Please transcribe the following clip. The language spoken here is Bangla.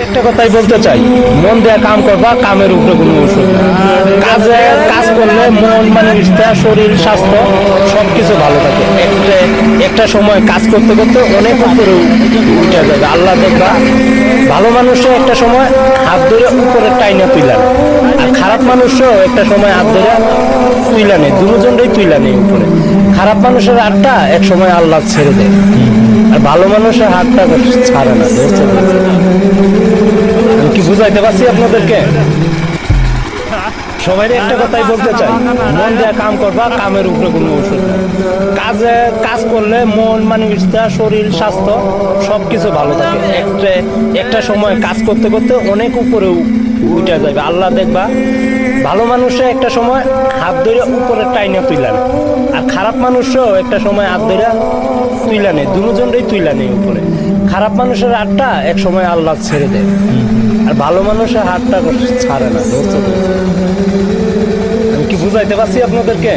একটা কথাই বলতে চাই, মন দিয়ে কাম করবা, কামের উপরে কোনো ওষুধ নেই। কাজ করলে মন মানসিকতা শরীর স্বাস্থ্য সবকিছু ভালো থাকে। একটা সময় কাজ করতে করতে অনেক উপরে উঠে যাবে, আল্লাহ দেখবা। ভালো মানুষও একটা সময় হাত ধরে উপরে টাইনা তুইলা নেয়, আর খারাপ মানুষও একটা সময় হাত ধরে তুইলা নেয়, দুজনটাই তুইলা নেয় উপরে। খারাপ মানুষের হাতটা এক সময় আল্লাহ ছেড়ে দেয়, আর ভালো মানুষের হাতটা ছাড়ে না। আমি কি বুঝাইতে পারছি আপনাদেরকে? সবাই একটা কথাই বলতে চাই, মন দিয়ে কাম করবা, কামের উপরে কোনো ওষুধ নেই। কাজ করলে মন মানসিকতা শরীর স্বাস্থ্য সবকিছু ভালো থাকে। একটা সময় কাজ করতে করতে অনেক উপরে উঠে যাবে, আল্লাহ দেখবা। ভালো মানুষে একটা সময় হাত ধরে উপরে টাইনা তুইলা নেয়, আর খারাপ মানুষও একটা সময় হাত ধরে তুইলা নেয়, দুজনটাই তুইলা নেয় উপরে। খারাপ মানুষের হাতটা এক সময় আল্লাহ ছেড়ে দেয়, আর ভালো মানুষের হাতটা ছাড়ে না। আমি কি বুঝাইতে পারছি আপনাদেরকে?